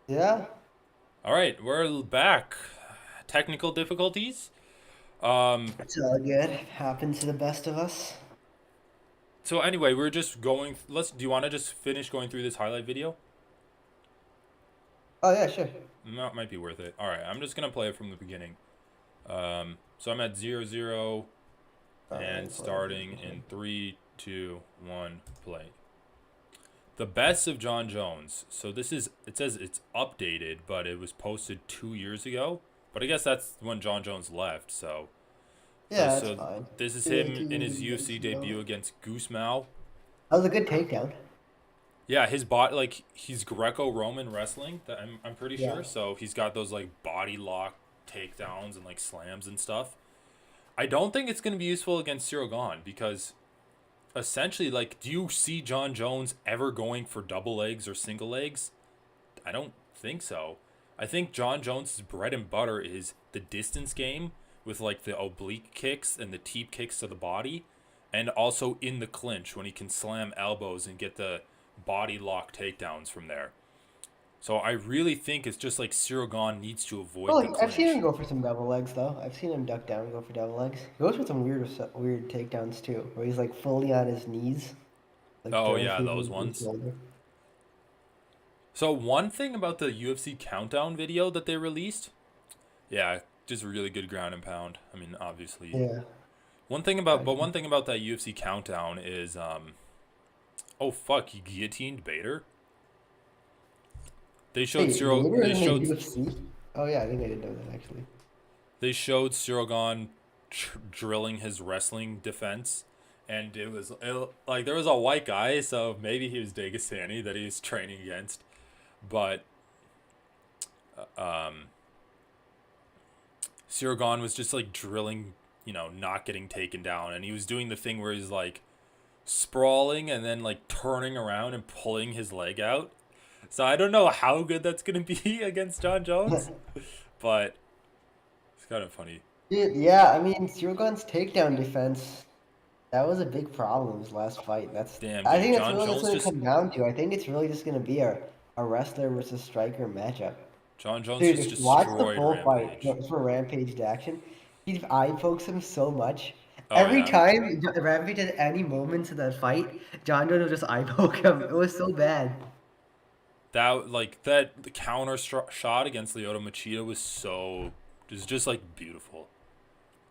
Yeah, All right, we're back. Technical difficulties. Um, it's all good. Happens to the best of us. so anyway, we're just going. Do you want to just finish going through this highlight video? Oh yeah, sure. That might be worth it. All right, I'm just gonna play it from the beginning. So I'm at 0-0 All and right, play. starting in 3, 2, 1, play. The best of John Jones. So this is. It says it's updated, but it was posted 2 years ago. But I guess that's when John Jones left. So Yeah, that's so fine. this is Yeah, him in his 2 years UFC ago. debut against Goose Mao. That was a good takedown. Yeah, his body, like, he's Greco-Roman wrestling. That I'm pretty Yeah. sure. So he's got those like body lock takedowns and like slams and stuff. I don't think it's gonna be useful against Ciryl Gane because essentially, like, do you see John Jones ever going for double legs or single legs? I don't think so. I think John Jones' bread and butter is the distance game with like the oblique kicks and the teep kicks to the body, and also in the clinch when he can slam elbows and get the body lock takedowns from there. So I really think it's just like Ciryl Gane needs to avoid the Oh, I've seen him clinch. go for some double legs though. I've seen him duck down and go for double legs. He goes for some weird takedowns too, where he's like fully on his knees, like Oh throwing yeah, things those into his ones. shoulder. So one thing about the UFC countdown video that they released, yeah, just really good ground and pound. I mean, obviously. Yeah. One thing about that UFC countdown is oh fuck, he guillotined Bader. They showed Wait, Cyril. Vader is in the UFC? Oh yeah, I think I did know that actually. They showed Cyril Gane drilling his wrestling defense, and like there was a white guy, so maybe he was Dagestani that he was training against, but um, Cyril Gane was just like drilling, not getting taken down, and he was doing the thing where he's like sprawling and then like turning around and pulling his leg out. So I don't know how good that's gonna be against John Jones, but it's kind of funny. Dude, yeah, I mean, Shogun's takedown defense, that was a big problem in his last fight. Damn, I dude, think that's John really what's Jones going to just come down to. I think it's really just going to be a wrestler versus striker matchup. John Jones Dude, just if you watch the destroyed full fight Rampage. for Rampage action, he eye pokes him so much. Oh Every yeah, time Rampage had any moments in that fight, John Jones would just eye poke him. It was so bad. that the counter shot against Lyoto Machida was just like beautiful.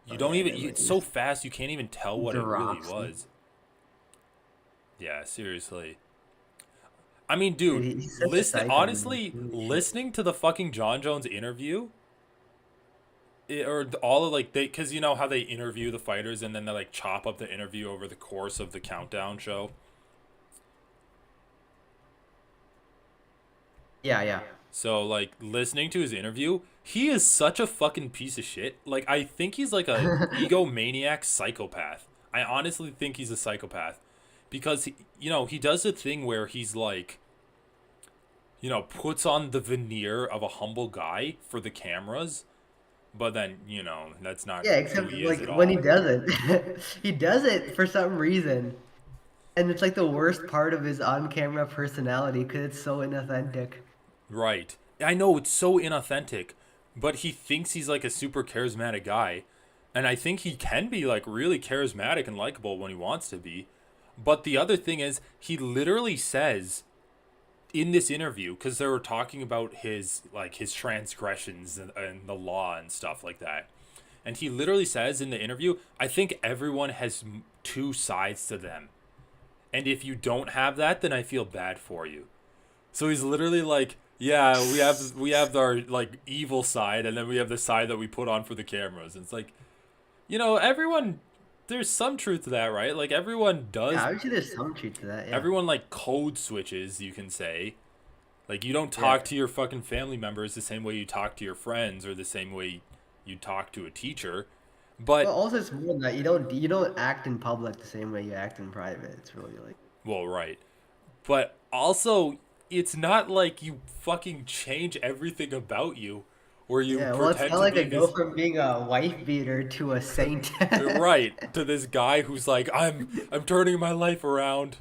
You Oh don't yeah, even and then it's so just fast you can't even tell what it really drops him. was. Yeah, seriously. I mean, Dude, dude, he's such a psycho, man. Holy shit. listening to the fucking John Jones interview, or all of like they, because you know how they interview the fighters and then they like chop up the interview over the course of the countdown show. Yeah, yeah. So like listening to his interview, he is such a fucking piece of shit. Like I think he's like a egomaniac psychopath. I honestly think he's a psychopath because he does the thing where he's like, puts on the veneer of a humble guy for the cameras, but then, that's not Yeah, who except he is like at when he all. doesn't, he does it for some reason, and it's like the worst part of his on-camera personality because it's so inauthentic. Right. I know it's so inauthentic, but he thinks he's like a super charismatic guy. And I think he can be like really charismatic and likable when he wants to be. But the other thing is, he literally says in this interview, because they were talking about his transgressions and the law and stuff like that. And he literally says in the interview, I think everyone has two sides to them. And if you don't have that, then I feel bad for you. So he's literally like, yeah, we have our like evil side, and then we have the side that we put on for the cameras. And it's like, everyone. There's some truth to that, right? Like Yeah, obviously there's some truth to that. Yeah, everyone like code switches, you can say. Like you don't yeah. talk to your fucking family members the same way you talk to your friends or the same way you talk to a teacher. But But also it's more that you don't act in public the same way you act in private. It's really like well, right. But also, it's not like you fucking change everything about you or you yeah. Well, it's pretend not to like be I go this from being a wife beater to a saint. right to this guy who's like I'm turning my life around.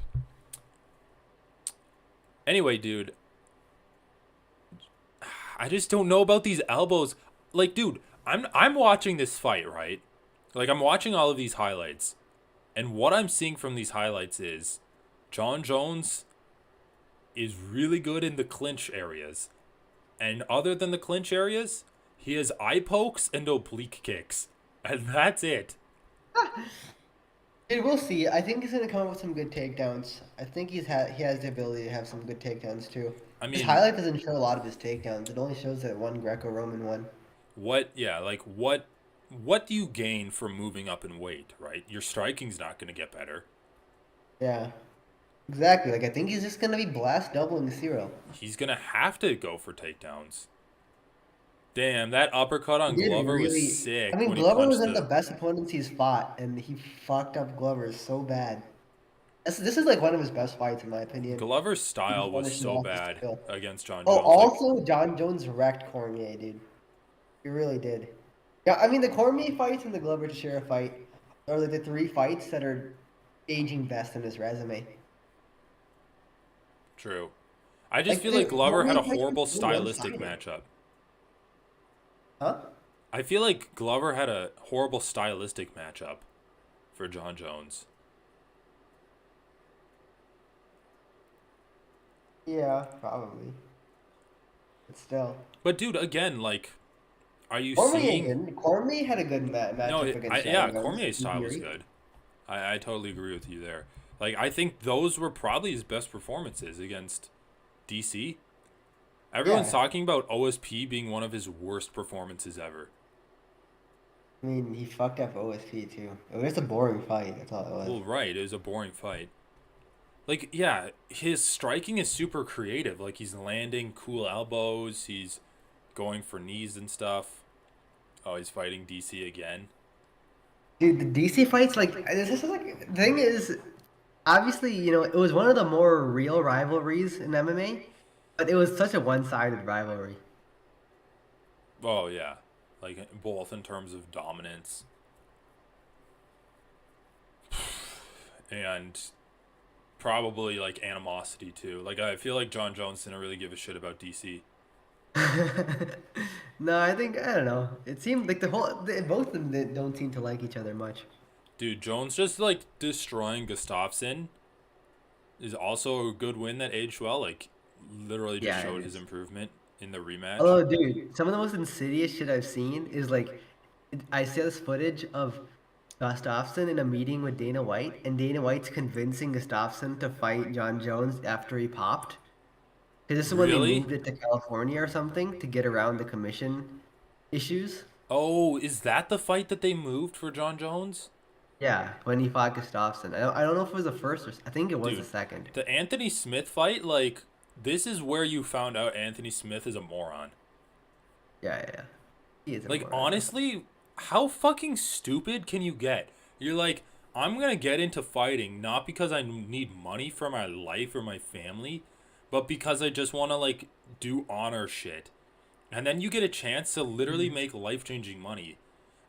Anyway, dude, I just don't know about these elbows. Like, dude, I'm watching this fight, right? Like, I'm watching all of these highlights, and what I'm seeing from these highlights is John Jones is really good in the clinch areas. And other than the clinch areas, he has eye pokes and oblique kicks. And that's it. Dude, we'll see. I think he's gonna come up with some good takedowns. I think he has the ability to have some good takedowns too. I His mean, highlight doesn't show a lot of his takedowns. It only shows that one Greco-Roman one. what do you gain from moving up in weight, right? Your striking's not going to get better. Yeah, exactly. Like I think he's just gonna be blast doubling Ciryl. He's going to have to go for takedowns. Damn, that uppercut He on did Glover was really. I sick mean, when he Glover was punched one of the the best opponents he's fought, and he fucked up Glover so bad. This is like one of his best fights, in my opinion. Glover's He style just was finished him so off with bad skill. against John Oh, Jones. Like, also, John Jones wrecked Cormier, dude. He really did. Yeah, I mean, the Cormier fights and the Glover Teixeira fight are like the three fights that are aging best in his resume. true. I just Like feel like the Glover had Cormier a fights are horrible so stylistic one-sided. matchup. Huh? I feel like Glover had a horrible stylistic matchup for John Jones. Yeah, probably. But still. But dude, again, like, are you Cormier seeing? didn't. Cormier had a good No, matchup against yeah, John Jones Cormier's in style was theory. good. I totally agree with you there. Like, I think those were probably his best performances against DC. Everyone's Yeah. talking about OSP being one of his worst performances ever. I mean, he fucked up OSP too. It was just a boring fight. That's all it was. Well, right, it was a boring fight. Like, yeah, his striking is super creative. Like, he's landing cool elbows, he's going for knees and stuff. Oh, he's fighting DC again. Dude, the DC fights, like, this is like, the thing is, obviously, it was one of the more real rivalries in MMA, but it was such a one-sided rivalry. Oh, yeah. Like, both in terms of dominance and probably, like, animosity, too. Like, I feel like John Jones didn't really give a shit about DC. No, I don't know. It seemed like both of them don't seem to like each other much. Dude, Jones just, like, destroying Gustafsson is also a good win that aged well. Like, literally just Yeah, it showed his is. improvement in the rematch. Although, dude, some of the most insidious shit I've seen is like, I see this footage of Gustafsson in a meeting with Dana White, and Dana White's convincing Gustafsson to fight John Jones after he popped. Because this is when they Really? moved it to California or something to get around the commission issues. Oh, is that the fight that they moved for John Jones? Yeah, when he fought Gustafsson. I don't know if it was the first or I think it was the Dude, second. the Anthony Smith fight, like, this is where you found out Anthony Smith is a moron. Yeah, yeah, yeah. He is a Like, moron. honestly, how fucking stupid can you get? You're like, I'm gonna get into fighting not because I need money for my life or my family, but because I just wanna, like, do honor shit. And then you get a chance to literally make life changing money.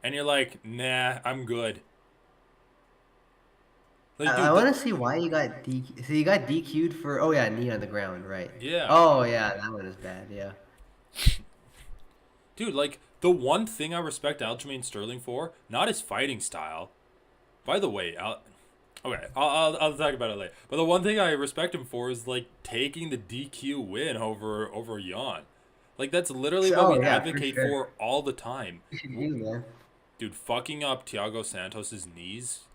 And you're like, nah, I'm good. Like, I dude, want to see why you got DQ. So you got DQ'd for, oh yeah, knee on the ground, right? yeah. Oh yeah, that one is bad. Yeah. Dude, like, the one thing I respect Aljamain Sterling for, not his fighting style. By the way, I'll talk about it later. But the one thing I respect him for is, like, taking the DQ win over Jan. Like, that's literally what Oh we yeah, for advocate sure. for all the time. You should use man. Dude, fucking up Thiago Santos's knees,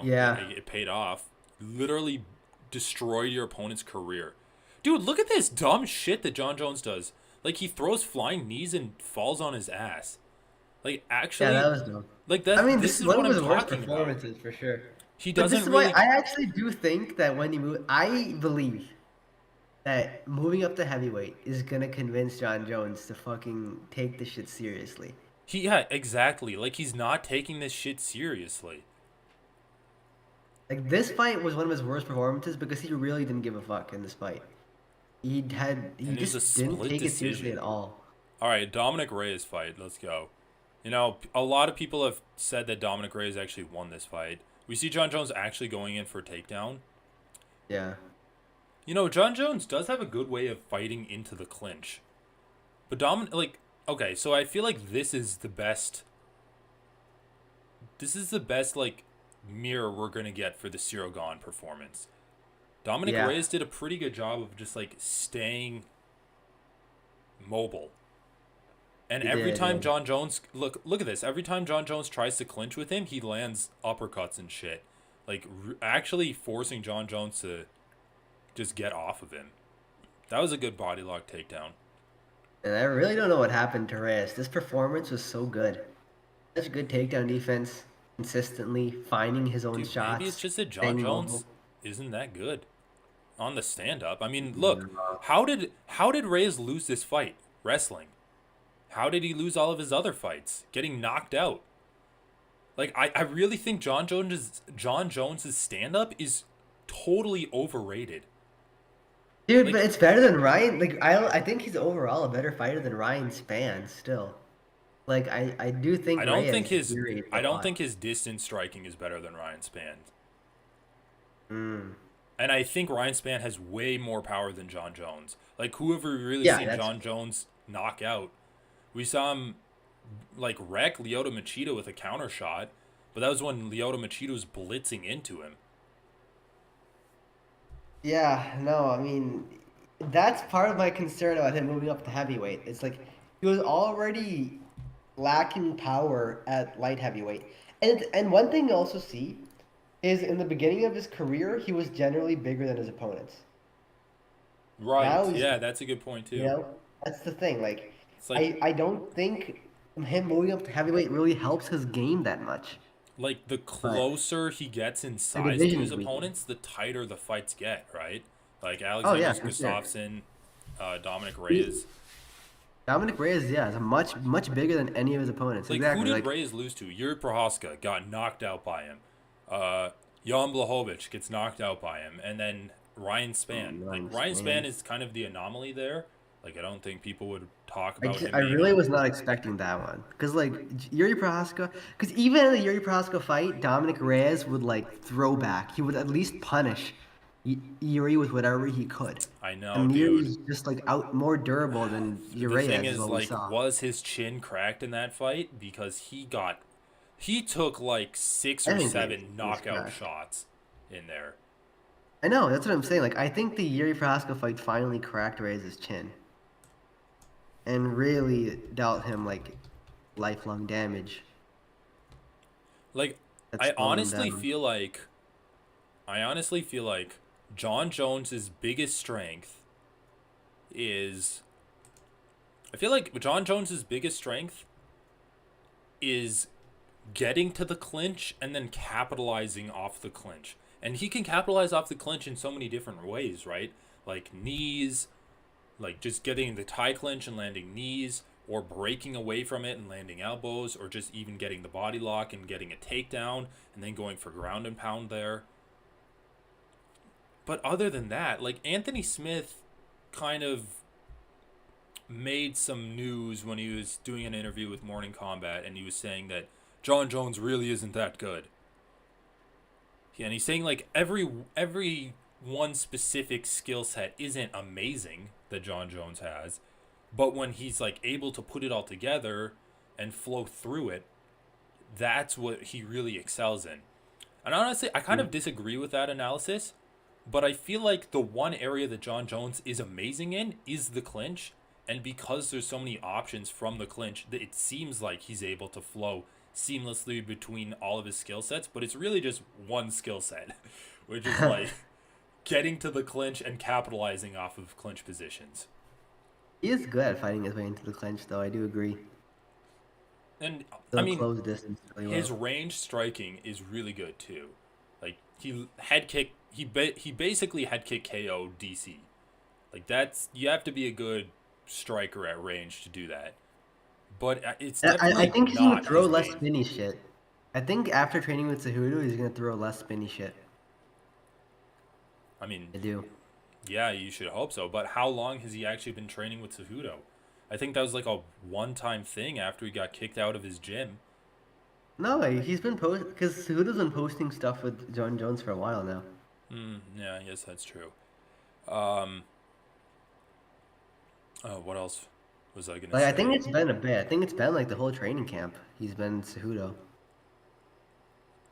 Yeah. it paid off. Literally destroyed your opponent's career. Dude, look at this dumb shit that John Jones does. Like, he throws flying knees and falls on his ass. Like, Yeah, that actually, was dumb. like, I mean, this this is is one what of I'm his worst talking about. performances for sure. He But this doesn't is why really. I actually do think that when he moved, I believe that moving up to heavyweight is gonna convince John Jones to fucking take this shit seriously. Yeah, exactly. Like, he's not taking this shit seriously. Like this fight was one of his worst performances because he really didn't give a fuck in this fight. He And it was a just didn't split take it seriously at decision. all. All right, Dominic Reyes fight. Let's go. A lot of people have said that Dominic Reyes actually won this fight. We see John Jones actually going in for a takedown. Yeah. John Jones does have a good way of fighting into the clinch. But okay, so I feel like this is the best like mirror we're gonna get for the Ciryl Gane performance. Dominic Yeah, Reyes did a pretty good job of just like staying mobile. And he every did. time Yeah. John Jones look at this, every time John Jones tries to clinch with him, he lands uppercuts and shit. Like actually forcing John Jones to just get off of him. That was a good body lock takedown. And I really don't know what happened to Reyes. This performance was so good. Such good takedown defense, consistently finding his own Dude, maybe it's shots, just that John staying Jones mobile. isn't that good on the stand up. I mean, look, Yeah. how did Reyes lose this fight? Wrestling. How did he lose all of his other fights? Getting knocked out. Like I really think John Jones's stand up is totally overrated. Dude, but Like it's better than Ryan. Like I think he's overall a better fighter than Ryan Spann still. Like I do I think don't think Reyes his deteriorated I a don't lot. think his distance striking is better than Ryan Spann. Mm. And I think Ryan Spann has way more power than John Jones. Like whoever really Yeah, seen that's John Jones knock out, we saw him like wreck Lyoto Machida with a counter shot, but that was when Lyoto Machida was blitzing into him. yeah, no, I mean that's part of my concern about him moving up to heavyweight. It's like he was already lacking power at light heavyweight. And one thing you also see is in the beginning of his career, he was generally bigger than his opponents. Right. Now he's, Yeah, that's a good point you too. know, that's the thing. Like, It's like I don't think him moving up to heavyweight really helps his game that much. the But closer he gets in the size to his division's weaker. opponents, the tighter the fights get, right? Like Oh Alexander yeah, for sure. Gustafsson, Dominic He, Reyes. Dominic Reyes, yeah, is a much bigger than any of his opponents. Like who Exactly. did Like, Reyes lose to? Yuri Prohaska got knocked out by him. Jan Blachowicz gets knocked out by him, and then Ryan Spann. Like Ryan Ryan Spann Spann. is kind of the anomaly there. Like I don't think people would talk about him I being really a was not expecting that one because like Yuri Prohaska, because even in the Yuri Prohaska fight, Dominic Reyes would like throw back. He would at least punish Yuri with whatever he could, I know, and dude. Yuri's just like out more durable than The thing Reyes is is, what we like, saw. was his chin cracked in that fight? Because he took like six I or think seven it was knockout cracked. shots in there. I know that's what I'm saying. Like I think the Yuri Prohaska fight finally cracked Reyes' chin and really dealt him like lifelong damage Like, that I slowed him honestly down. feel like, I honestly feel like John Jones's biggest strength is, I feel like John Jones's biggest strength is getting to the clinch and then capitalizing off the clinch. And he can capitalize off the clinch in so many different ways, right? Like knees, like just getting the tie clinch and landing knees, or breaking away from it and landing elbows, or just even getting the body lock and getting a takedown and then going for ground and pound there. But other than that, like Anthony Smith kind of made some news when he was doing an interview with Morning Combat, and he was saying that John Jones really isn't that good. Yeah, and he's saying like every one specific skill set isn't amazing that John Jones has, but when he's like able to put it all together and flow through it, that's what he really excels in. And honestly, I kind of disagree with that analysis, but I feel like the one area that John Jones is amazing in is the clinch, and because there's so many options from the clinch, it seems like he's able to flow seamlessly between all of his skill sets, but it's really just one skill set, which is like getting to the clinch and capitalizing off of clinch positions. He is good at fighting his way into the clinch, though. I do agree. And I He'll mean, close distance really his well. range striking is really good too. Like he basically head kick KO DC. Like that's you have to be a good striker at range to do that. But it's I definitely think he's gonna not throw his less main. spinny shit. I think after training with Cejudo, he's gonna throw less spinny shit. I mean, I do. yeah, you should hope so. But how long has he actually been training with Cejudo? I think that was like a one-time thing after he got kicked out of his gym. No, he's been because Cejudo's been posting stuff with John Jones for a while now. Yeah, I guess that's true. Um, what else was I gonna Like I think say? it's been a bit. I think it's been like the whole training camp. He's been Cejudo.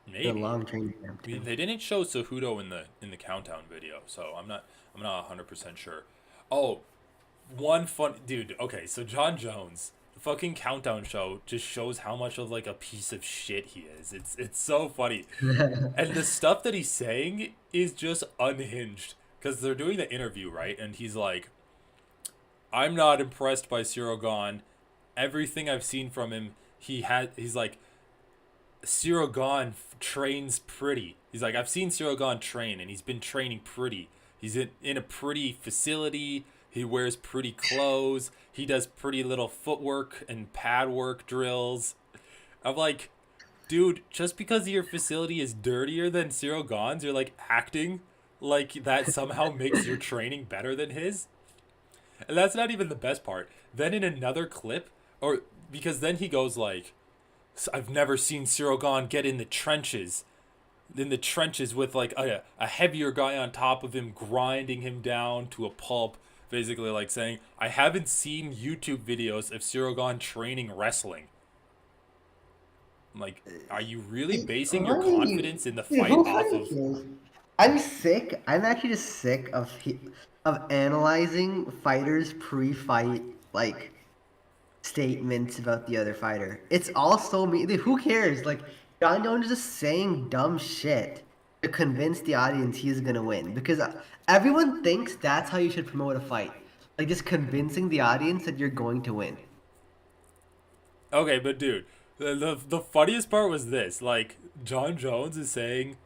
It's been a Maybe. long training camp I mean, too. they didn't show Cejudo in the countdown video, so I'm not 100% sure. Oh, one fun dude. Okay, so John Jones, the fucking countdown show just shows how much of like a piece of shit he is. It's so funny, and the stuff that he's saying is just unhinged because they're doing the interview right, and he's like, "I'm not impressed by Ciryl Gane. Everything I've seen from him, he's like." Ciryl Gane trains pretty. He's like, I've seen Ciryl Gane train, and he's been training pretty. He's in a pretty facility. He wears pretty clothes. He does pretty little footwork and pad work drills. I'm like, dude, just because your facility is dirtier than Ciryl Gane's, you're like acting like that somehow makes your training better than his. And that's not even the best part. Then in another clip, or because then he goes like, I've never seen Ciryl Gane get in the trenches with like a heavier guy on top of him, grinding him down to a pulp. Basically, like saying, I haven't seen YouTube videos of Ciryl Gane training wrestling. I'm like, are you really basing your Why? confidence in the Dude, fight who off fucking of? cares? I'm sick. I'm actually just sick of analyzing fighters pre-fight like statements about the other fighter. It's all so me. Dude, who cares? Like John Jones is just saying dumb shit to convince the audience he's gonna win because everyone thinks that's how you should promote a fight. Like just convincing the audience that you're going to win. Okay, but dude, the funniest part was this. Like, John Jones is saying,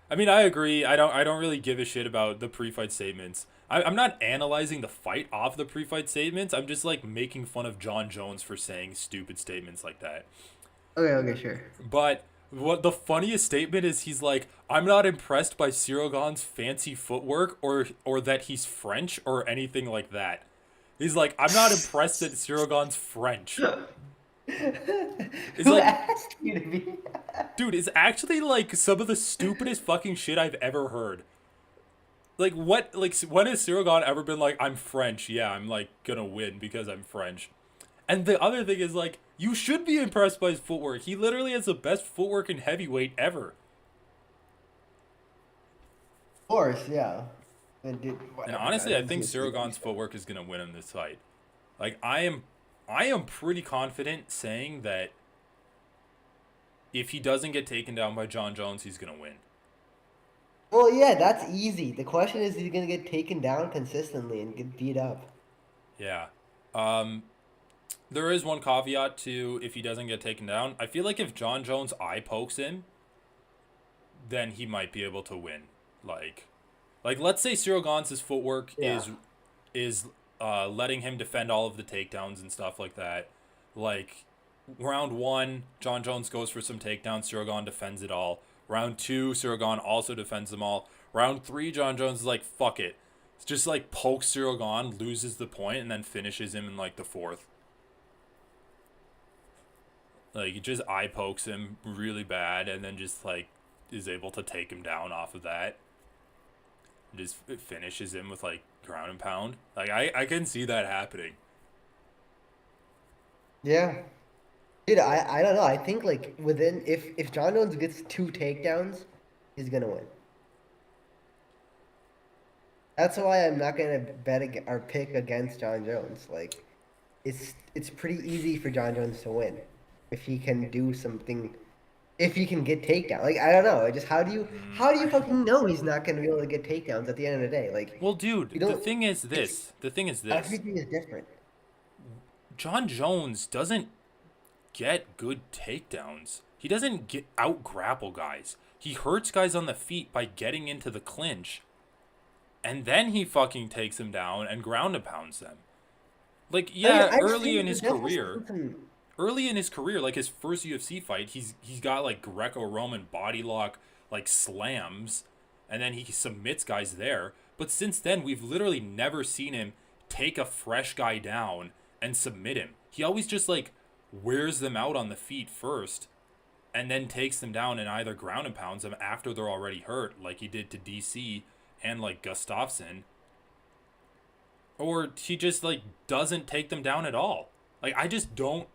I mean, I agree. I don't really give a shit about the pre-fight statements. I'm not analyzing the fight off the pre-fight statements. I'm just like making fun of John Jones for saying stupid statements like that. Okay, okay, sure. But what the funniest statement is, he's like, I'm not impressed by Ciryl Gane's fancy footwork or that he's French or anything like that. He's like, I'm not impressed that Ciryl Gane's French. It's Who like, asked you to be? dude, it's actually like some of the stupidest fucking shit I've ever heard. Like what? Like when has Ciryl Gane ever been like, I'm French? Yeah, I'm like gonna win because I'm French. And the other thing is like, you should be impressed by his footwork. He literally has the best footwork in heavyweight ever. Of course, yeah. And dude, And whatever, honestly, guys. I It's think just Ciryl stupid Gane's stuff. footwork is gonna win him this fight. Like I am pretty confident saying that if he doesn't get taken down by John Jones, he's gonna win. Well, yeah, that's easy. The question is, he's gonna get taken down consistently and get beat up. Yeah. Um, there is one caveat to if he doesn't get taken down. I feel like if John Jones eye pokes him, then he might be able to win. Like, like let's say Ciryl Gane's footwork Yeah. is letting him defend all of the takedowns and stuff like that. Like round one, John Jones goes for some takedowns. Ciryl Gane defends it all. Round two, Ciryl Gane also defends them all. Round three, John Jones is like, fuck it. It's just like pokes Ciryl Gane, loses the point, and then finishes him in like the fourth. Like he just eye pokes him really bad, and then just like is able to take him down off of that. Just finishes him with like ground and pound. Like I can see that happening. Yeah. Dude, I don't know. I think like within if John Jones gets two takedowns, he's gonna win. That's why I'm not gonna or pick against John Jones. Like, it's pretty easy for John Jones to win if he can do something. If he can get takedown, like I don't know, just how do you fucking know he's not gonna be able to get takedowns at the end of the day? Like, Well, you dude, the don't. thing is It's this. The thing is this. everything is different. John Jones doesn't get good takedowns. He doesn't get out grapple guys. He hurts guys on the feet by getting into the clinch, and then he fucking takes them down and ground and pounds them. Like I mean, yeah, I've seen he definitely some. early in his career, like his first UFC fight, he's got like Greco-Roman body lock like slams, and then he submits guys there. But since then, we've literally never seen him take a fresh guy down and submit him. He always just like wears them out on the feet first, and then takes them down and either ground and pounds them after they're already hurt, like he did to DC and like Gustafsson. or he just like doesn't take them down at all. Like I just don't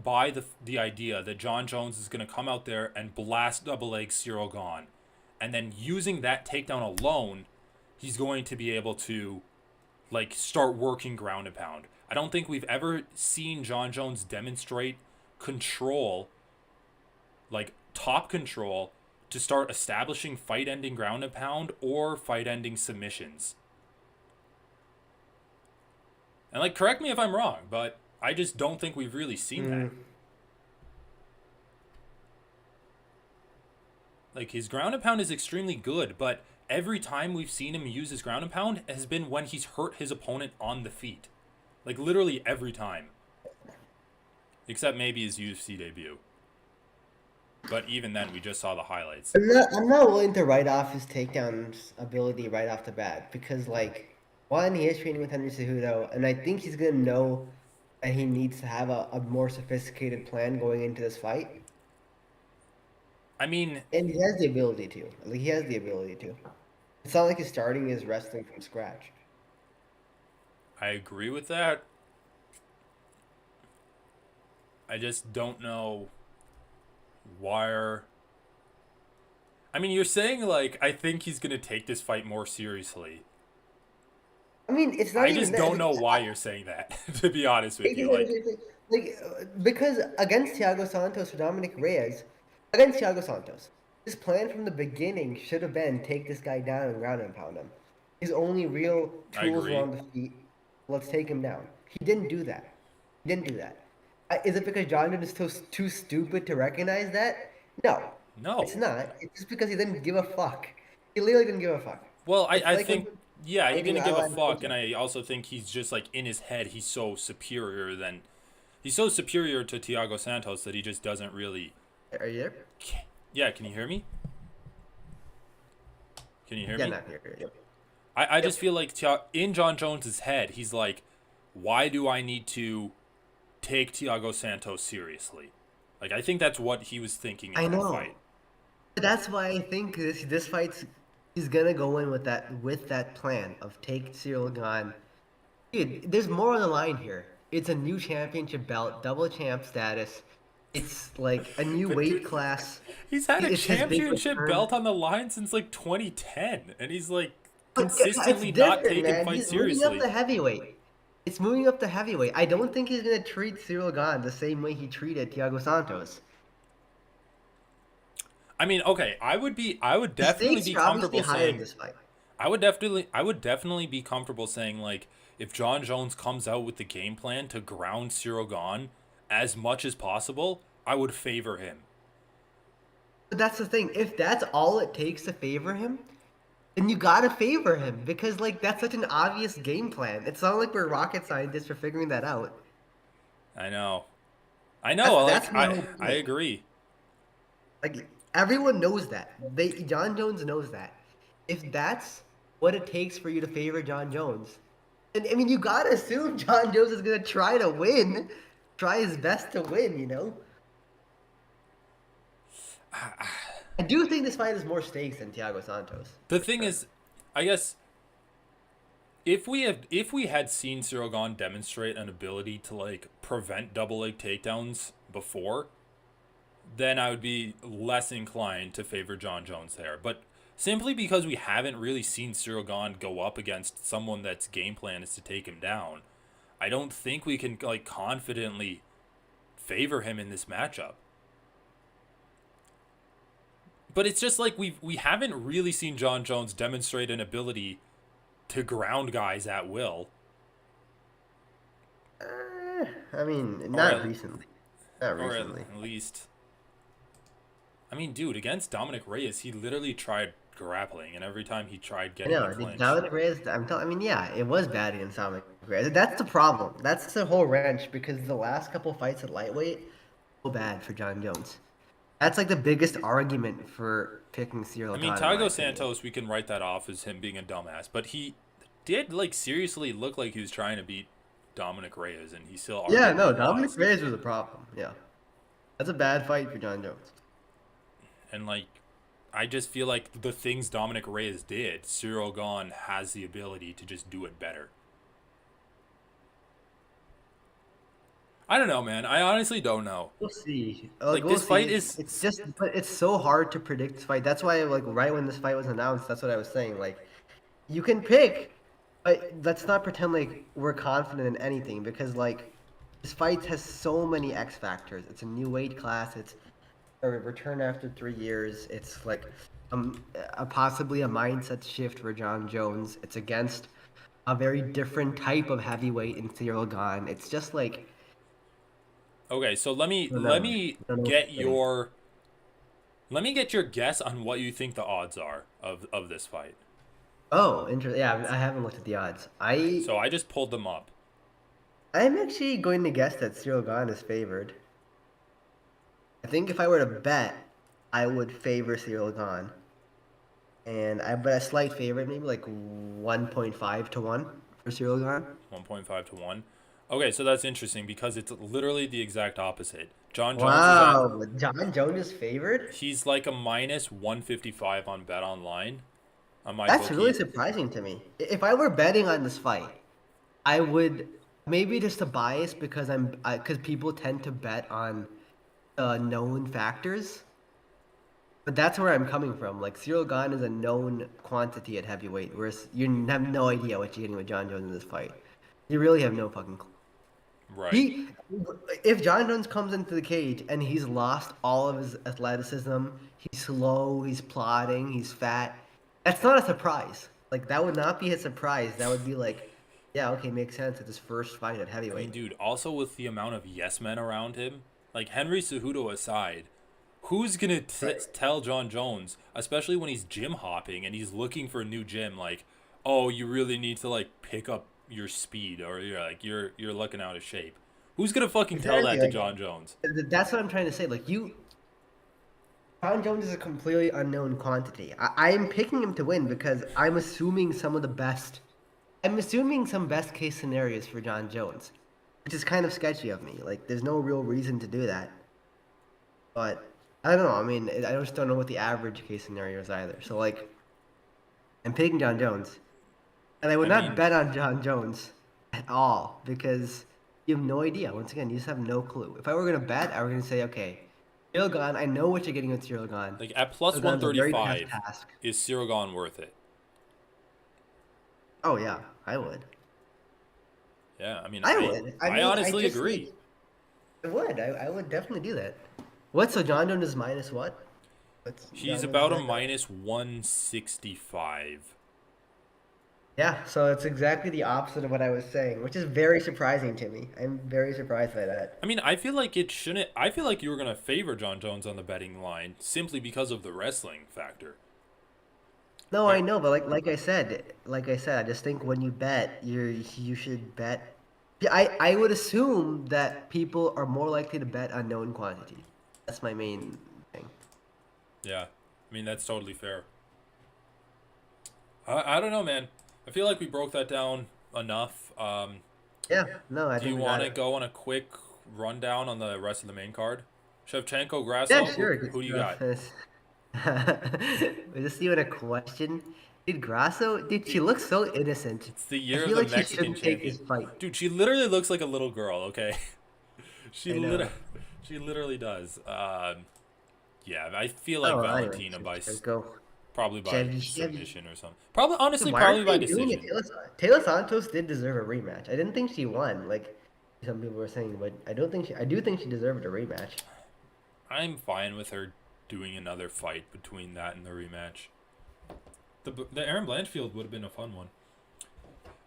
buy the idea that John Jones is going to come out there and blast double leg Ciryl Gane, and then using that takedown alone, he's going to be able to like start working ground and pound. I don't think we've ever seen John Jones demonstrate control, like top control, to start establishing fight ending ground and pound or fight ending submissions. And like correct me if I'm wrong, but I just don't think we've really seen that. Mm. Like his ground and pound is extremely good, but every time we've seen him use his ground and pound has been when he's hurt his opponent on the feet. Like literally every time. Except maybe his UFC debut. But even then, we just saw the highlights. I'm not willing to write off his takedowns ability right off the bat because, like, one, he is training with Henry Cejudo, and I think he's gonna know that he needs to have a more sophisticated plan going into this fight, I mean, and he has the ability to. Like, he has the ability to. It's not like he's starting his wrestling from scratch. I agree with that. I just don't know why. I mean, you're saying, like, I think he's going to take this fight more seriously. I mean, it's not I even just that. don't know why you're saying that, to be honest with you. Like, Because against Thiago Santos or Dominic Reyes, against Thiago Santos, his plan from the beginning should have been take this guy down and ground and pound him. His only real I tools were agree. on the feet. Let's take him down. He didn't do that. He didn't do that. Is it because John Jones is too stupid to recognize that? No, it's No. not. It's just because he didn't give a fuck. He literally didn't give a fuck. Well, It's I like when think, yeah, he fighting didn't give a Alan fuck, and Wilson. I also think he's just, like, in his head, he's so superior than. He's so superior to Thiago Santos that he just doesn't really. Are you there? Yeah, can you hear me? Can you hear Yeah, me? not here. Yep. I Yep. just feel like in John Jones's head, he's like, why do I need to take Thiago Santos seriously? Like, I think that's what he was thinking in I that know. fight. That's why I think this fight's he's gonna go in with that plan of take Ciryl Gane. Dude, there's more on the line here. It's a new championship belt, double champ status. It's like a new But weight dude, class. he's had a It's his big championship return. belt on the line since like 2010, and he's like But it's consistently not different, taking man. fights He's moving up seriously. to heavyweight. It's moving up to heavyweight. I don't think he's gonna treat Ciryl Gane the same way he treated Thiago Santos. I mean, okay, I would The definitely stakes be are obviously comfortable higher in saying this fight. I would definitely be comfortable saying like if John Jones comes out with the game plan to ground Cyril Gane as much as possible, I would favor him. But that's the thing. If that's all it takes to favor him, then you gotta favor him because like that's such an obvious game plan. It's not like we're rocket scientists for figuring that out. I know. I know, That's like my whole I point. agree. Like everyone knows that. John Jones knows that. If that's what it takes for you to favor John Jones, and I mean you gotta assume John Jones is gonna try to win, try his best to win. I do think this fight has more stakes than Thiago Santos The for thing sure. is, I guess if we had seen Cyril Gane demonstrate an ability to like prevent double leg takedowns before, then I would be less inclined to favor John Jones there. But simply because we haven't really seen Cyril Gane go up against someone that's game plan is to take him down, I don't think we can like confidently favor him in this matchup. But it's just like we haven't really seen John Jones demonstrate an ability to ground guys at will, I mean, or not at, recently. Not or at recently. least. I mean, dude, against Dominic Reyes, he literally tried grappling, and every time he tried I getting the know. The clinch. Dominic Reyes. I mean, yeah, it was bad against Dominic Reyes. That's the problem. That's the whole wrench because the last couple fights at lightweight, so bad for John Jones. That's like the biggest argument for picking I Ciryl mean, Gane, in my Thiago opinion. Santos, we can write that off as him being a dumbass, but he did like seriously look like he was trying to beat Dominic Reyes, and he still Yeah, no, arguably Dominic lost. Reyes was a problem. Yeah, that's a bad fight for John Jones. And like, I just feel like the things Dominic Reyes did, Ciryl Gane has the ability to just do it better. I don't know, man. I honestly don't know. We'll see. Like We'll this see. fight It's is it's just, but it's so hard to predict this fight. That's why, like, right when this fight was announced, that's what I was saying. Like, you can pick, but let's not pretend like we're confident in anything because, like, this fight has so many X factors. It's a new weight class. It's a return after 3 years. It's like a possibly a mindset shift for John Jones. It's against a very different type of heavyweight in Ciryl Gane. It's just like okay. So let me I don't let know. me I don't know what get to think. your guess on what you think the odds are of this fight. Oh, interesting. Yeah, I haven't looked at the odds. So I just pulled them up. I'm actually going to guess that Ciryl Gane is favored. I think if I were to bet, I would favor Ciryl Gane. And I bet a slight favorite, maybe like 1.5 to 1 for Ciryl Gane. 1.5 to 1. Okay, so that's interesting because it's literally the exact opposite. John Jones is at Wow, John Jones is favored? he's like a minus 155 on Bet Online on my That's really bookie. surprising to me. If I were betting on this fight, I would maybe just a bias because because people tend to bet on known factors. But that's where I'm coming from. Like Ciryl Gane is a known quantity at heavyweight, whereas you have no idea what you're getting with John Jones in this fight. You really have no fucking clue. Right. He, if John Jones comes into the cage and he's lost all of his athleticism, he's slow, he's plodding, he's fat. That's not a surprise. Like that would not be a surprise. That would be like, yeah, okay, makes sense. It's his first fight at I mean, heavyweight. dude, also with the amount of yes men around him, like Henry Cejudo aside, who's gonna Right. tell John Jones, especially when he's gym hopping and he's looking for a new gym, like, oh, you really need to like pick up your speed or you're looking out of shape. Who's gonna fucking tell Exactly. that to Like John Jones? that's what I'm trying to say. Like John Jones is a completely unknown quantity. I'm picking him to win because I'm assuming some of the best. I'm assuming some best case scenarios for John Jones, which is kind of sketchy of me. Like, there's no real reason to do that. But I don't know. I mean, I just don't know what the average case scenario is either. So like, I'm picking John Jones, and I would I not mean, bet on John Jones at all because you have no idea. Once again, you just have no clue. If I were gonna bet, I were gonna say, okay, Ciryl Gane. I know what you're getting with Ciryl Gane. like at plus Ciryl Gane's a very tough 135, task. is Ciryl Gane worth it? Oh yeah, I would. Yeah, I mean, I I would. I I mean, I honestly just like agree. I would. I would definitely do that. What? So John Jones is minus what? What's He's John Jones' about a exact? minus 165. Yeah. So it's exactly the opposite of what I was saying, which is very surprising to me. I'm very surprised by that. I mean, I feel like it shouldn't. I feel like you were gonna favor John Jones on the betting line simply because of the wrestling factor. No, I Like, know, but like I said, I just think when you bet, you should bet. Yeah, I would assume that people are more likely to bet unknown quantity. That's my main thing. yeah, I mean that's totally fair. I don't know, man. I feel like we broke that down enough. Yeah. No, I Do you think we want got to it. go on a quick rundown on the rest of the main card? Shevchenko, Yeah, Grasso. sure. Who do you got? Was this even a question? Dude, Grasso, dude, she looks so innocent. It's the I year of feel the like she Mexican shouldn't take this champion. fight. Dude, she literally looks like a little girl. Okay, she I literally, know. she literally does. Yeah, I feel like Oh, well, anyway, Valentina Shevchenko. probably by Chevy. submission or something. Probably, Dude, honestly, why aren't probably by they doing it? decision. Taylor Santos did deserve a rematch. I didn't think she won, like some people were saying, but I do think she deserved a rematch. I'm fine with her doing another fight between that and the rematch. The Aaron Blanchfield would have been a fun one.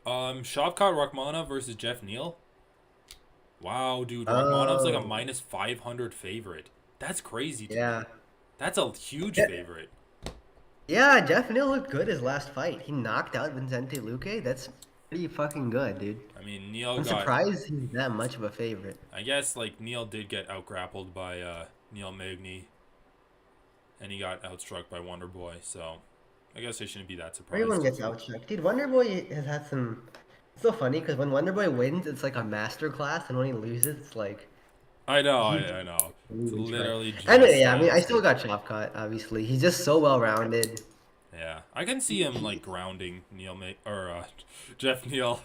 Shavkat Rakhmonov versus Jeff Neal. Wow, dude, Rakhmonov's like a Oh, minus 500 favorite. That's crazy to yeah. me. That's a huge Yeah, favorite. yeah, Jeff Neal looked good his last fight. He knocked out Vincente Luque. That's pretty fucking good, dude. I mean, Neal I'm got. surprised he's that much of a favorite. I guess like Neal did get outgrappled by Neil Magny, and he got outstruck by Wonder Boy. So I guess I shouldn't be that Everyone surprised. gets outstruck. Dude, Wonderboy has had some. It's so funny because when Wonderboy wins, it's like a master class, and when he loses, it's like I know. It's Losing track. literally Anyway, just yeah, I mean, I still stylistic. got Chopcut, obviously. He's just so well rounded. Yeah, I can see him like grounding Jeff Neal,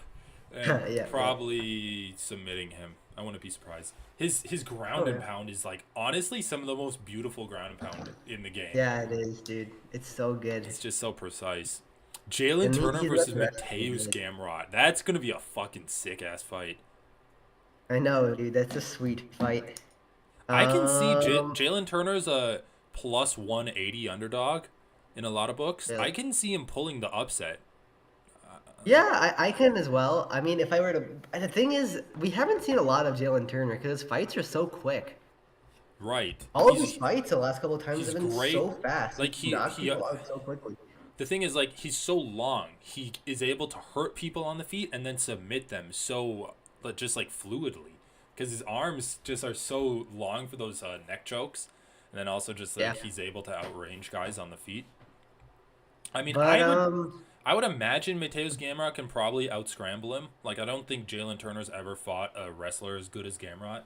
and Yeah, yeah. probably submitting him. I wouldn't be surprised. His ground Oh, and yeah. pound is like honestly some of the most beautiful ground and pound in the game. Yeah, it is, dude. It's so good. It's just so precise. Jalen And Turner he's versus resurrected Mateus good. Gamrot. That's gonna be a fucking sick ass fight. I know, dude. That's a sweet fight. I can see Um, Jalen Turner's a plus 180 underdog in a lot of books. yeah, I can see him pulling the upset. yeah, I can as well. I mean, if I were to, the thing is, we haven't seen a lot of Jalen Turner because his fights are so quick. Right. All of his fights the last couple of times He's have been great. so fast. He Like can knock people out so quickly. the thing is like he's so long. He is able to hurt people on the feet and then submit them so but just like fluidly because his arms just are so long for those neck chokes and then also just Yeah. like he's able to outrange guys on the feet. I mean, But I would imagine Mateus Gamrot can probably outscramble him. Like I don't think Jalen Turner's ever fought a wrestler as good as Gamrot.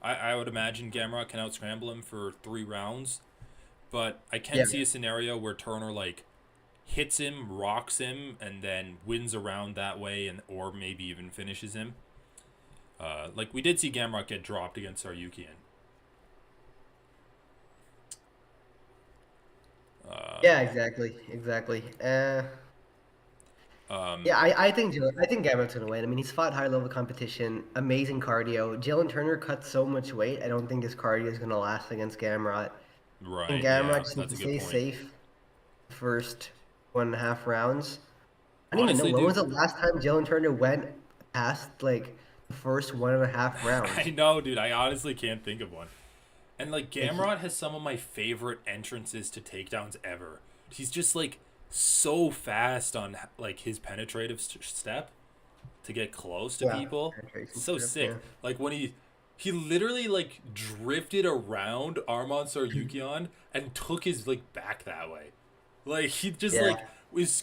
I would imagine Gamrot can outscramble him for 3 rounds, but I can yeah, see a scenario where Turner like hits him, rocks him, and then wins around that way, and or maybe even finishes him. Like we did see Gamrot get dropped against Saryukian. yeah, exactly, exactly. Yeah, I think Gamrot's gonna win. I mean, he's fought high level competition, amazing cardio. Jalen Turner cuts so much weight. I don't think his cardio is gonna last against Gamrot. And Right? Gamrot Yeah, just needs that's to a good stay point. safe first 1.5 rounds. I don't even know Honestly, when was dude, the last time Jalen Turner went past like the first 1.5 rounds. I know, dude. I honestly can't think of one. And like Like Gamrot has some of my favorite entrances to takedowns ever. He's just like so fast on like his penetrative step to get close to yeah, people. penetration So strip, yeah. sick. Like when he literally like drifted around Arman Saryukian and took his like back that way. Like he just Yeah. like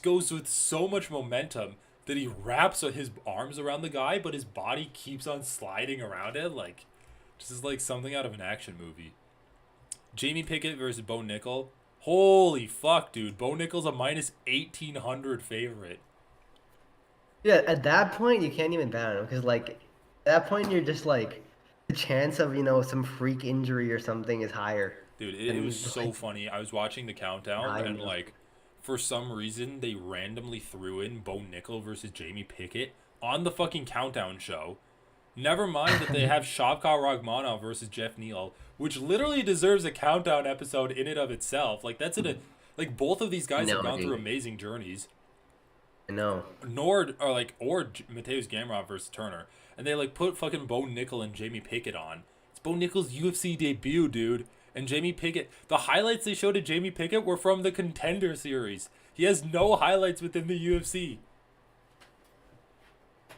goes with so much momentum that he wraps his arms around the guy, but his body keeps on sliding around it. Like this is like something out of an action movie. Jamie Pickett versus Bo Nickel. Holy fuck, dude! Bo Nickel's a minus 1,800 favorite. Yeah, at that point you can't even bet on him because like at that point you're just like the chance of, some freak injury or something is higher. Dude, it was And so like funny. I was watching the countdown high and enough. like for some reason they randomly threw in Bo Nickel versus Jamie Pickett on the fucking countdown show. Never mind that they have Shavkat Ragmanov versus Jeff Neal, which literally deserves a countdown episode in and of itself. Like that's like both of these I guys have know, gone through dude. amazing journeys. I know. Mateus Gamrot versus Turner, and they like put fucking Bo Nickel and Jamie Pickett on. It's Bo Nickel's UFC debut, dude. And Jamie Pickett, the highlights they showed of Jamie Pickett were from the Contender series. He has no highlights within the UFC.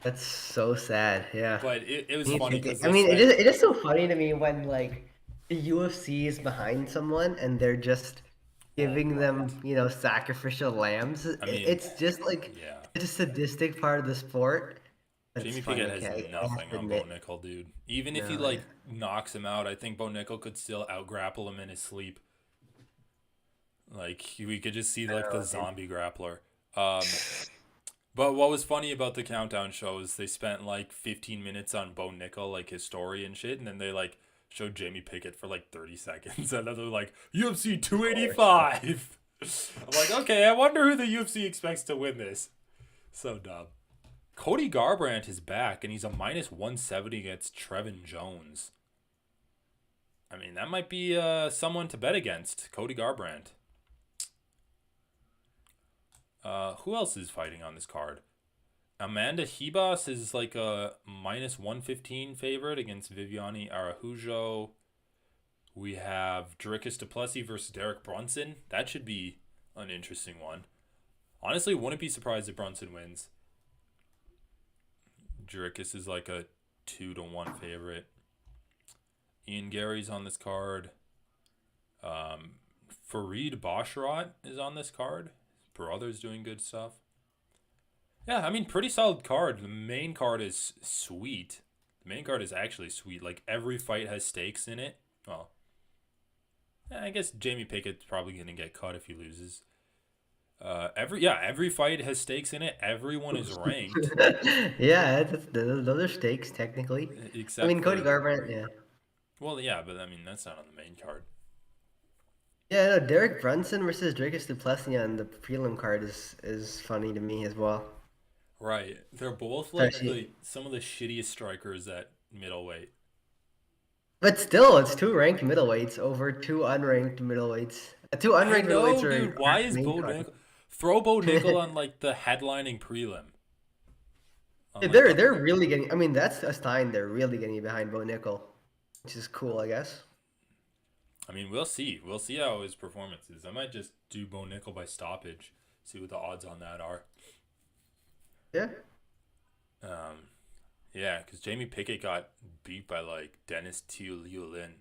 That's so sad. Yeah. But it was You funny think it- because I they mean, spent it is so funny to me when like the UFC is behind someone and they're just oh giving right. them, sacrificial lambs. I mean, It's just like yeah. it's a sadistic part of the sport. But it's Jamie funny. Pickett has Okay, I have nothing to on Bo admit. Nickel, dude. Even if he No, yeah. like knocks him out, I think Bo Nickel could still outgrapple him in his sleep. Like we could just see I like don't the know, dude. zombie grappler. But what was funny about the countdown show is they spent like 15 minutes on Bo Nickel, like his story and shit, and then they like showed Jamie Pickett for like 30 seconds, and then they're like UFC Of course. 285. I'm like, okay, I wonder who the UFC expects to win this. So dumb. Cody Garbrandt is back, and he's a minus 170 against Trevin Jones. I mean, that might be someone to bet against. Cody Garbrandt. Who else is fighting on this card? Amanda Hebas is like a minus 115 favorite against Viviane Araújo. We have Dricus Duplessis versus Derek Brunson. That should be an interesting one. Honestly, wouldn't be surprised if Brunson wins. Dricus is like a 2-1 favorite. Ian Gary's on this card. Fareed Basharat is on this card. His brother's doing good stuff. Yeah, I mean, pretty solid card. The main card is sweet. main card is actually sweet. Like every fight has stakes in it. Well, I guess Jamie Pickett's probably gonna get cut if he loses. Every fight has stakes in it. Everyone is ranked Yeah, those are stakes technically. I except mean, Cody for Garbrandt, yeah. well, yeah, but I mean that's not on the main card. Yeah, no, Derek Brunson versus Dricus du Plessis on the prelim card is funny to me as well. Right, they're both like Especially, the some of the shittiest strikers at middleweight. but still, it's two ranked middleweights over two unranked middleweights. Two I unranked middleweights know, dude. Why are is main Bo card. Nickel throw Bo Nickel on like the headlining prelim on Yeah, like the they're really getting. I mean, that's a sign they're really getting behind Bo Nickel, which is cool, I guess. I mean, we'll see. We'll see how his performance is. I might just do Bo Nickel by stoppage. See what the odds on that are. Yeah. Um, yeah, because Jamie Pickett got beat by like Dennis Liulin.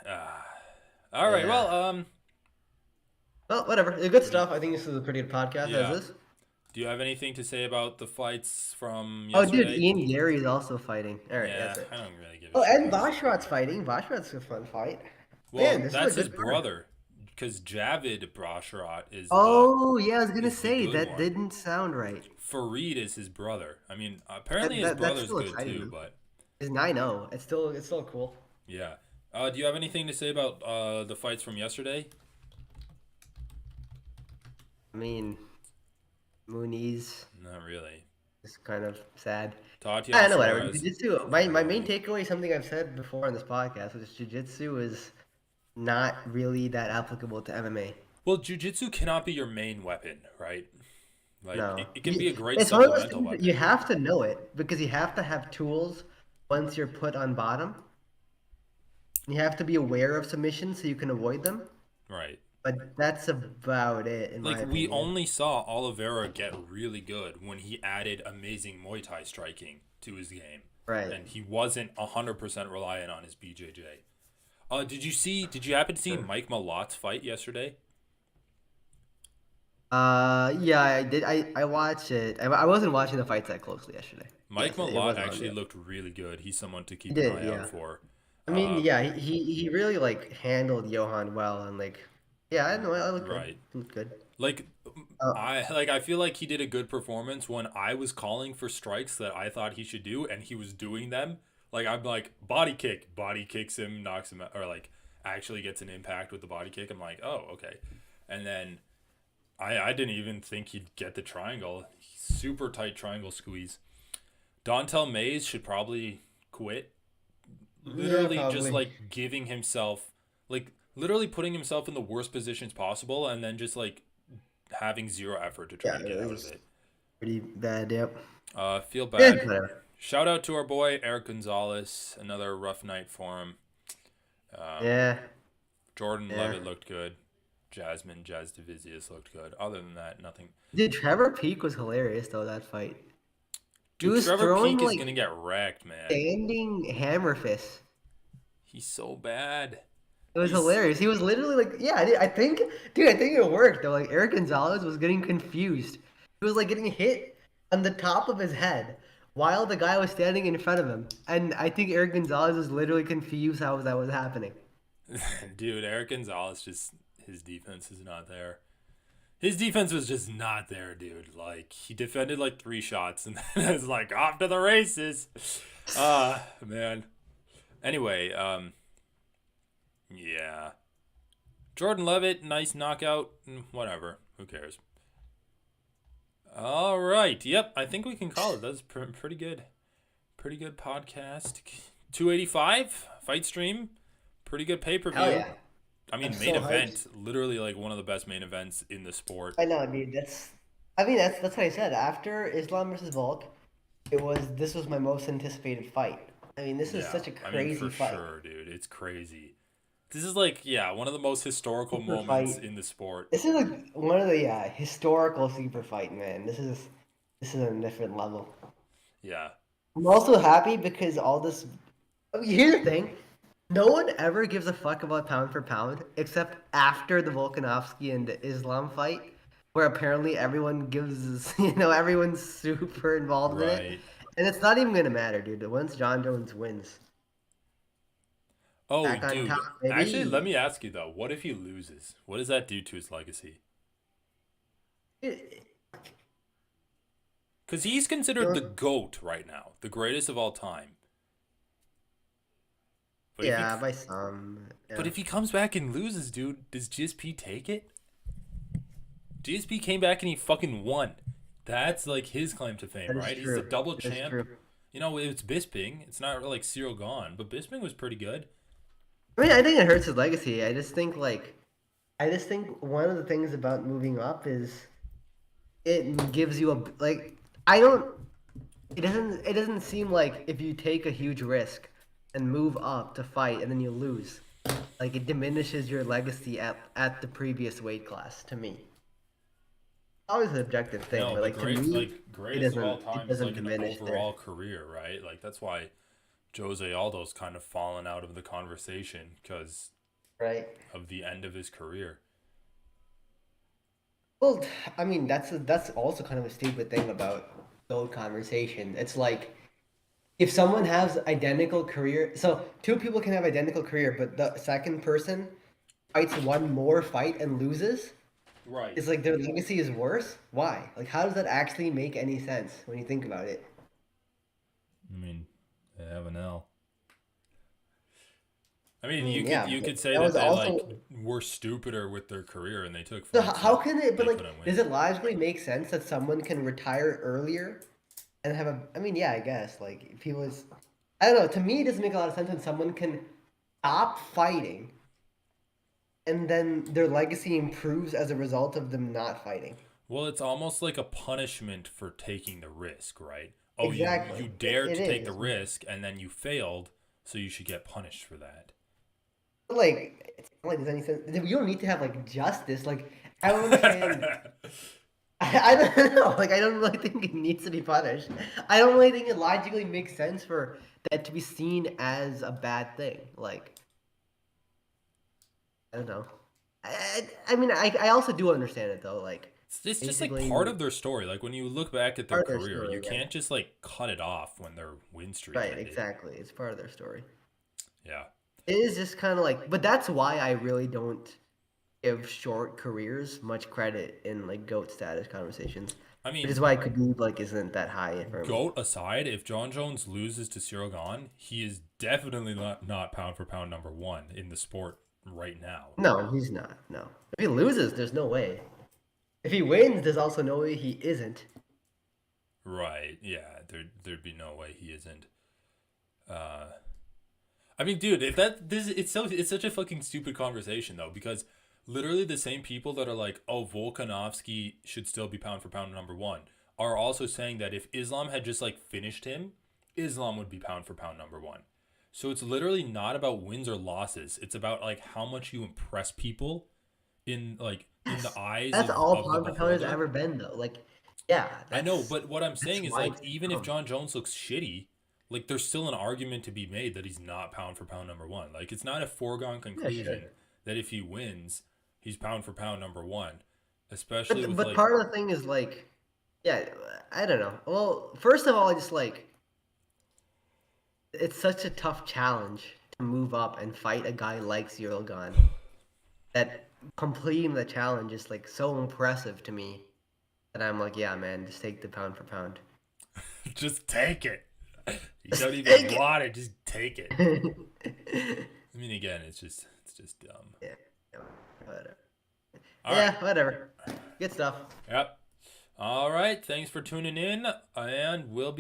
Uh, all right. Yeah. Well, Well, whatever. Good stuff. I think this is a pretty good podcast as yeah. is. Do you have anything to say about the fights from Oh, dude, yesterday? Ian Gary's also fighting. All right, Yeah, that's it. I don't really give a Oh, shit and about. Boschrat's fighting. Boschrat's a fun fight. Man, Well, this is a that's his good card. brother, because Javid Brasharat Oh, yeah, I was gonna is the say good that one. didn't sound right. Fareed is his brother. I mean, apparently That, his that's brother's still good exciting too, though. but It's 9-0. It's still cool. yeah. Do you have anything to say about the fights from yesterday? I mean, Mooney's Not really. is kind of sad. I Tatiana don't know, whatever. Suarez. Jiu-jitsu. I My don't main know. takeaway is something I've said before on this podcast, which is jiu-jitsu is not really that applicable to MMA. Well, jujitsu cannot be your main weapon, right? Like No. it can be a great It's one of those supplemental things that you weapon. have to know it because you have to have tools once you're put on bottom. You have to be aware of submissions so you can avoid them. Right. But that's about it, in my Like we opinion. only saw Oliveira get really good when he added amazing Muay Thai striking to his game. Right. And he wasn't 100% reliant on his BJJ. Did you happen to see Mike Malot's fight yesterday? Yeah, I did. I watched it. I wasn't watching the fights that closely yesterday. Mike Yes, it Malott wasn't on actually yet. looked really good. He's someone to He keep an did, eye out yeah. for. I mean, yeah, he really like handled Johan well and like, yeah, I know, I look good. Right. He looked good. Like Uh, I feel like he did a good performance when I was calling for strikes that I thought he should do and he was doing them. Like I'm like body kicks him, knocks him out, or like actually gets an impact with the body kick. I'm like, "Oh, okay." And then I didn't even think he'd get the triangle. Super tight triangle squeeze. Dontel Mays should probably quit. yeah, Literally just probably. like giving himself like literally putting himself in the worst positions possible and then just like having zero effort to try Yeah, to get it out of was it. pretty bad. Yep. Feel Yeah, bad. whatever. Shout out to our boy Eric Gonzalez. Another rough night for him. Yeah, Jordan yeah. Levitt looked good. Jazz Divisius looked good. Other than that, nothing. Dude, Trevor Peak was hilarious though that fight. He Dude, was Trevor throwing Peak is like gonna get wrecked, man. standing hammer fists. He's so bad. It was He's hilarious. He was literally like, yeah, dude, I think it worked though. Like Eric Gonzalez was getting confused. He was like getting hit on the top of his head while the guy was standing in front of him, and I think Eric Gonzalez was literally confused how that was happening. dude, Eric Gonzalez just his defense is not there. His defense was just not there, dude. Like he defended like 3 shots and then it's like off to the races. Man. Anyway, yeah. Jordan Levitt, nice knockout. Whatever. Who cares? All right. Yep. I think we can call it. That's pretty good. Pretty good podcast. 285 fight stream. Pretty good pay per Hell view. yeah. I I'm mean, so main hyped. event. Literally like one of the best main events in the sport. I know, dude. I mean, that's what I said. After Islam versus Volk, this was my most anticipated fight. I mean, this is Yeah. such a I mean, crazy for fight. sure, dude. It's crazy. This is like, yeah, one of the most historical Super moments fight. in the sport. This is like one of the historical super fight, man. This is a different level. Yeah. I'm also happy because all this. I mean, here's the thing: no one ever gives a fuck about pound for pound except after the Volkanovski and Islam fight. where apparently everyone gives, everyone's super involved in it, Right. and it's not even gonna matter, dude. Once John Jones wins, Oh, back on top, dude. Actually, let baby. me ask you though. What if he loses? What does that do to his legacy? It- Because he's considered the you GOAT right now, the greatest of all time. But if he yeah, by some, but yeah, if he comes back and loses, dude, does GSP take it? GSP came back and he fucking won. That's like his claim to fame, that is right? He's the true. double That is champ. true. You know, it's Bisping. It's not like Ciryl Gane, but Bisping was pretty good. I mean, I think it hurts his legacy. I just think one of the things about moving up is it gives you a like. I don't. It doesn't seem like if you take a huge risk and move up to fight and then you lose, like it diminishes your legacy at the previous weight class. To me, always an objective thing, No, but but like to great, me, like greatest of all it time is doesn't like an diminish there. overall career, right? Like that's why Jose Aldo's kind of fallen out of the conversation because Right. of the end of his career. Well, I mean that's also kind of a stupid thing about the whole conversation. It's like if someone has identical career, so two people can have identical career, but the second person fights one more fight and loses. Right. It's like their legacy is worse. Why? Like, how does that actually make any sense when you think about it? I mean, they have an L. I I mean, mean, you but could say that that was they like also were stupider with their career and they took so. fights How that can it? But they like, couldn't does win. it logically make sense that someone can retire earlier and have a? I mean, yeah, I guess like if he was, I don't know. To me, it doesn't make a lot of sense when someone can stop fighting and then their legacy improves as a result of them not fighting. Well, it's almost like a punishment for taking the risk, right? Oh, you Exactly. dared It to take the is. risk and then you failed, so you should get punished for that. But, like, it's not like there's any sense. You don't need to have like justice. Like, I don't understand. I don't know. Like, I don't really think it needs to be punished. I don't really think it logically makes sense for that to be seen as a bad thing. Like, I don't know. I mean, I also do understand it though. Like, It's just like part basically, of their story. Like when you look back at their part of their career, you story. Yeah. can't just like cut it off when their win streak Right. ended. Exactly. It's part of their story. Yeah. It is just kind of like, but that's why I really don't give short careers much credit in like goat status conversations, I which is mean, why Khabib like isn't that high for me. GOAT aside, if John Jones loses to Ciryl Gane, he is definitely not pound for pound number one in the sport right now. No, he's not. No, if he loses, there's no way. If he wins, there's also no way he isn't. Right. Yeah. There'd be no way he isn't. Uh, I mean, dude, if that this it's such a fucking stupid conversation though because literally the same people that are like, oh, Volkanovski should still be pound for pound number one are also saying that if Islam had just like finished him, Islam would be pound for pound number one. So it's literally not about wins or losses. It's about like how much you impress people in the Yes, eyes that's all of the pound for pound has beholder. ever been though. Like, yeah, I know, but what I'm that's saying is why like it's even if dumb. John Jones looks shitty, like there's still an argument to be made that he's not pound for pound number one. Like it's not a foregone Yeah, sure. conclusion that if he wins, he's pound for pound number one. Especially with But like part of the thing is like, yeah, I don't know. Well, first of all, I just like it's such a tough challenge to move up and fight a guy like Ciryl Gane. That completing the challenge is like so impressive to me that I'm like, yeah, man, just take the pound for pound. just take it. You Just don't even take want it, just take it. it. I mean again, it's just dumb. Yeah, whatever. All right. Yeah, whatever. Good stuff. Yep. All right. Thanks for tuning in and we'll be